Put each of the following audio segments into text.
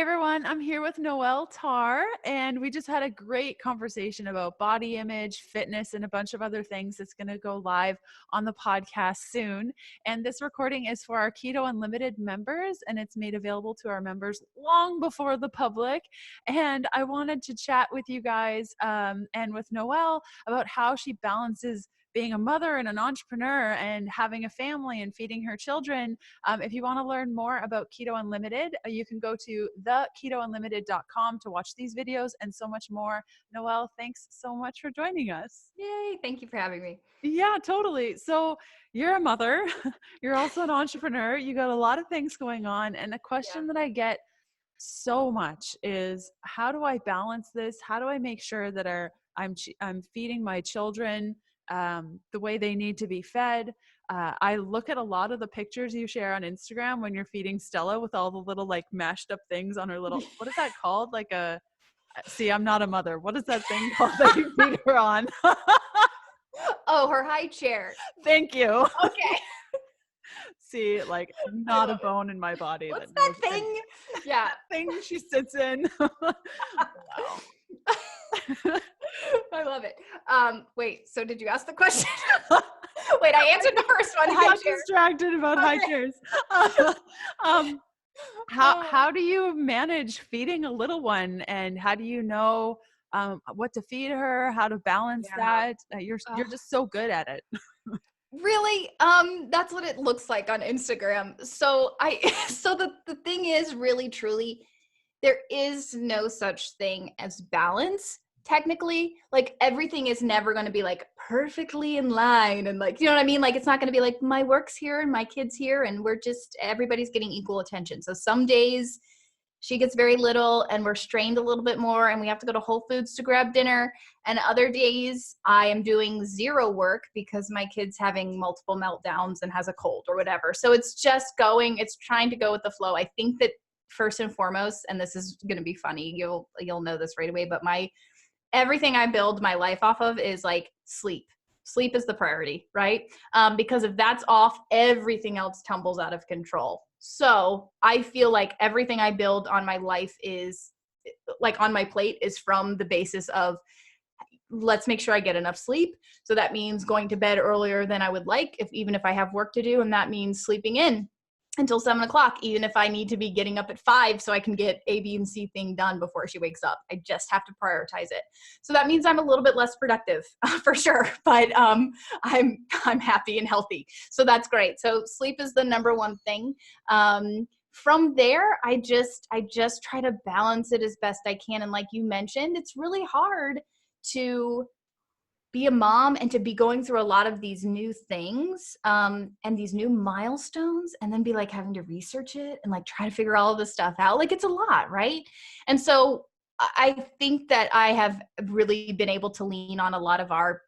Everyone, I'm here with Noelle Tarr, and we just had a great conversation about body image, fitness, and a bunch of other things that's going to go live on the podcast soon. And this recording is for our Keto Unlimited members, and it's made available to our members long before the public. And I wanted to chat with you guys and with Noelle about how she balances being a mother and an entrepreneur and having a family and feeding her children. If you want to learn more about Keto Unlimited, you can go to theketounlimited.com to watch these videos and so much more. Noelle, thanks so much for joining us. Yay, thank you for having me. Yeah, totally. So you're a mother, you're also an entrepreneur, you got a lot of things going on. And a question that I get so much is, how do I balance this? How do I make sure that I'm feeding my children the way they need to be fed? I look at a lot of the pictures you share on Instagram when you're feeding Stella with all the little like mashed up things on her little, what is that called? See, I'm not a mother. What is that thing called that you feed her on? Oh, her high chair. Thank you. Okay. See, like not a bone in my body. What's that thing? Yeah. Thing she sits in. Wow. I love it. Wait, so did you ask the question? Wait, I answered the first one. I got distracted about high chairs. How do you manage feeding a little one, and how do you know what to feed her, how to balance that? You're just so good at it. Really? That's what it looks like on Instagram. So the thing is, really truly, there is no such thing as balance. Technically, like everything is never going to be like perfectly in line, and like, you know what I mean? Like, it's not going to be like my work's here and my kid's here and everybody's getting equal attention. So some days she gets very little and we're strained a little bit more and we have to go to Whole Foods to grab dinner. And other days I am doing zero work because my kid's having multiple meltdowns and has a cold or whatever. So it's trying to go with the flow. I think that first and foremost, and this is going to be funny, you'll know this right away, but everything I build my life off of is like sleep. Sleep is the priority, right? Because if that's off, everything else tumbles out of control. So I feel like everything I build on my life is like on my plate is from the basis of, let's make sure I get enough sleep. So that means going to bed earlier than I would like, even if I have work to do. And that means sleeping in until 7:00, even if I need to be getting up at 5 so I can get A, B, and C thing done before she wakes up. I just have to prioritize it. So that means I'm a little bit less productive for sure, but I'm happy and healthy. So that's great. So sleep is the number one thing. From there, I just try to balance it as best I can. And like you mentioned, it's really hard to be a mom and to be going through a lot of these new things and these new milestones, and then be like having to research it and like try to figure all of this stuff out. Like, it's a lot, right? And so I think that I have really been able to lean on a lot of our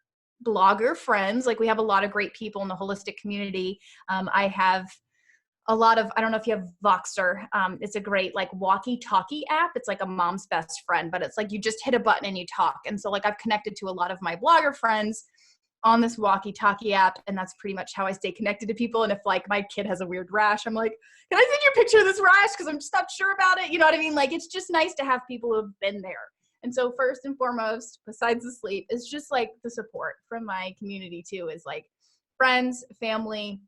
blogger friends. Like, we have a lot of great people in the holistic community. I have a lot of, I don't know if you have Voxer. It's a great like walkie-talkie app. It's like a mom's best friend, but it's like you just hit a button and you talk. And so like I've connected to a lot of my blogger friends on this walkie-talkie app, and that's pretty much how I stay connected to people. And if like my kid has a weird rash, I'm like, can I send you a picture of this rash? Because I'm just not sure about it. You know what I mean? Like, it's just nice to have people who have been there. And so first and foremost, besides the sleep, is just like the support from my community too, is like friends, family,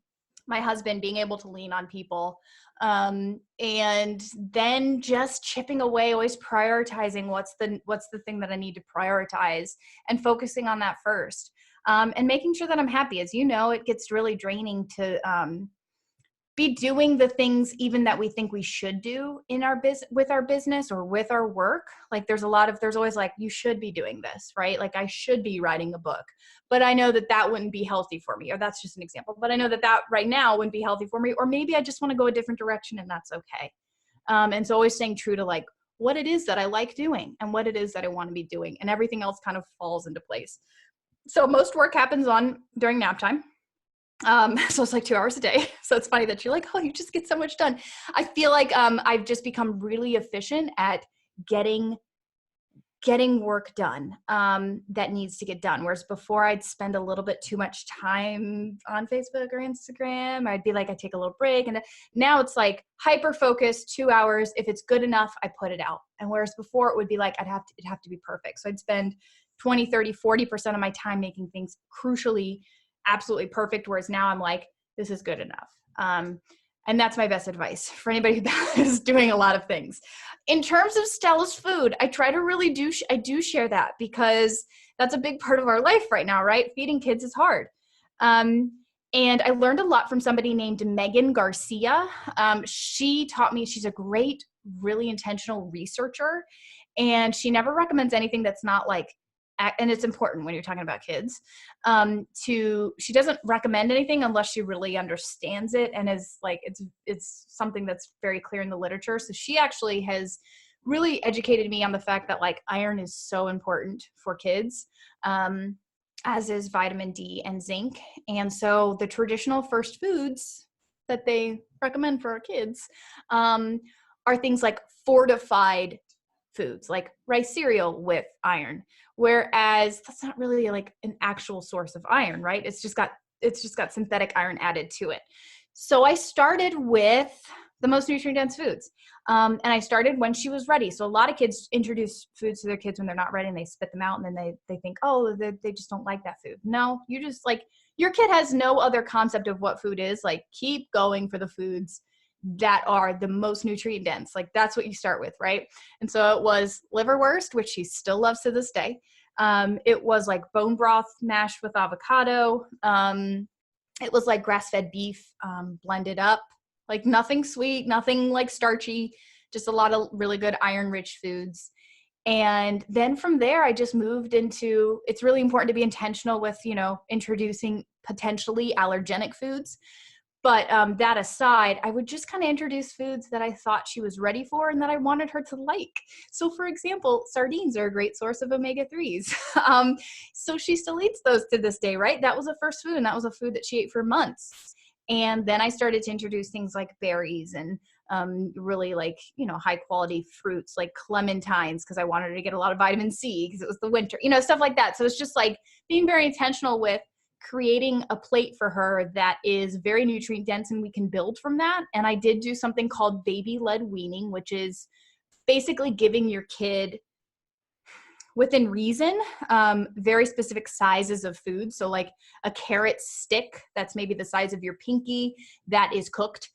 my husband, being able to lean on people, and then just chipping away, always prioritizing what's the thing that I need to prioritize and focusing on that first, and making sure that I'm happy. As you know, it gets really draining to be doing the things even that we think we should do in our with our business or with our work. Like, there's always like, you should be doing this, right? Like, I should be writing a book, but I know that wouldn't be healthy for me. Or that's just an example, but I know that right now wouldn't be healthy for me. Or maybe I just want to go a different direction, and that's okay. And so always staying true to like what it is that I like doing and what it is that I want to be doing, and everything else kind of falls into place. So most work happens during nap time. So it's like 2 hours a day. So it's funny that you're like, oh, you just get so much done. I feel like I've just become really efficient at getting getting work done that needs to get done. Whereas before I'd spend a little bit too much time on Facebook or Instagram. I'd be like, I take a little break. And now it's like hyper focused 2 hours. If it's good enough, I put it out. And whereas before it would be like, it'd have to be perfect. So I'd spend 20, 30, 40% of my time making things crucially, absolutely perfect. Whereas now I'm like, this is good enough. And that's my best advice for anybody that is doing a lot of things. In terms of Stella's food, I try to really I do share that because that's a big part of our life right now, right? Feeding kids is hard. And I learned a lot from somebody named Megan Garcia. She taught me, she's a great, really intentional researcher, and she never recommends anything that's not like, and it's important when you're talking about kids, she doesn't recommend anything unless she really understands it and is like, it's something that's very clear in the literature. So she actually has really educated me on the fact that like iron is so important for kids, as is vitamin D and zinc. And so the traditional first foods that they recommend for our kids, are things like fortified foods, like rice cereal with iron. Whereas that's not really like an actual source of iron, right? It's just got synthetic iron added to it. So I started with the most nutrient dense foods. And I started when she was ready. So a lot of kids introduce foods to their kids when they're not ready and they spit them out and then they think, oh, they just don't like that food. No, you just like, your kid has no other concept of what food is. Like, keep going for the foods that are the most nutrient dense. Like, that's what you start with, right? And so it was liverwurst, which she still loves to this day. It was like bone broth mashed with avocado. It was like grass-fed beef, blended up, like nothing sweet, nothing like starchy, just a lot of really good iron-rich foods. And then from there, I just moved into, it's really important to be intentional with, introducing potentially allergenic foods. But that aside, I would just kind of introduce foods that I thought she was ready for and that I wanted her to like. So for example, sardines are a great source of omega-3s. So she still eats those to this day, right? That was a first food, and that was a food that she ate for months. And then I started to introduce things like berries and really like, high quality fruits like clementines, because I wanted her to get a lot of vitamin C because it was the winter, stuff like that. So it's just like being very intentional with creating a plate for her that is very nutrient dense, and we can build from that. And I did do something called baby-led weaning, which is basically giving your kid, within reason, very specific sizes of food. So like a carrot stick that's maybe the size of your pinky that is cooked,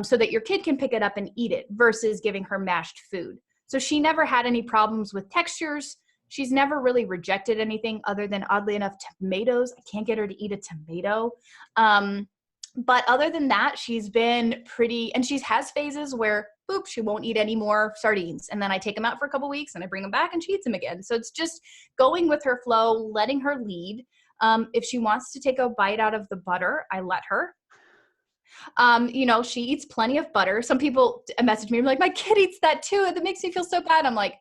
so that your kid can pick it up and eat it, versus giving her mashed food. So she never had any problems with textures. She's never really rejected anything other than, oddly enough, tomatoes. I can't get her to eat a tomato. But other than that, she's been pretty, and she has phases where, boop, she won't eat any more sardines. And then I take them out for a couple weeks and I bring them back and she eats them again. So it's just going with her flow, letting her lead. If she wants to take a bite out of the butter, I let her. She eats plenty of butter. Some people message me like, my kid eats that too, and that makes me feel so bad. I'm like,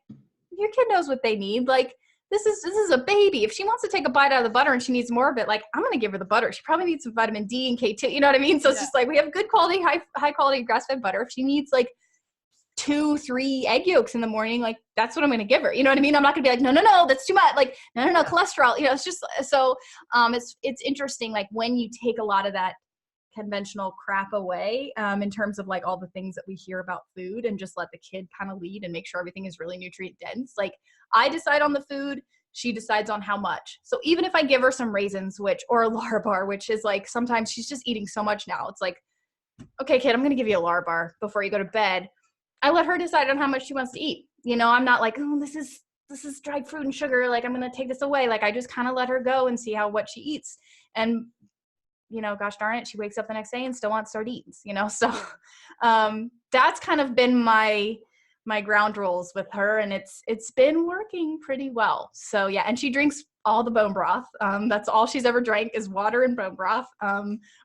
your kid knows what they need. Like, this is a baby. If she wants to take a bite out of the butter and she needs more of it, like, I'm going to give her the butter. She probably needs some vitamin D and K2. You know what I mean? So it's just like, we have good quality, high quality grass-fed butter. If she needs like 2-3 egg yolks in the morning, like, that's what I'm going to give her. You know what I mean? I'm not going to be like, no, that's too much. Like, no, cholesterol. It's just, so it's interesting. Like, when you take a lot of that conventional crap away, in terms of like all the things that we hear about food, and just let the kid kind of lead and make sure everything is really nutrient dense. Like, I decide on the food, she decides on how much. So even if I give her some raisins, or a Larabar, which is like, sometimes she's just eating so much now, it's like, okay, kid, I'm going to give you a Larabar before you go to bed. I let her decide on how much she wants to eat. I'm not like, oh, this is dried fruit and sugar, like, I'm going to take this away. Like, I just kind of let her go and see what she eats. And gosh darn it, she wakes up the next day and still wants sardines, so that's kind of been my ground rules with her, and it's been working pretty well. So yeah, and she drinks all the bone broth. That's all she's ever drank is water and bone broth,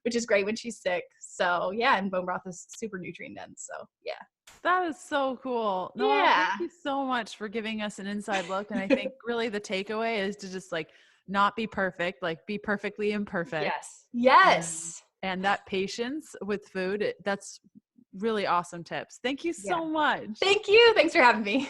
which is great when she's sick. So yeah, and bone broth is super nutrient dense. So yeah. That is so cool. Noelle, thank you so much for giving us an inside look. And I think really the takeaway is to just like not be perfect, like be perfectly imperfect. Yes. And that patience with food, that's really awesome tips. Thank you so much. Thank you. Thanks for having me.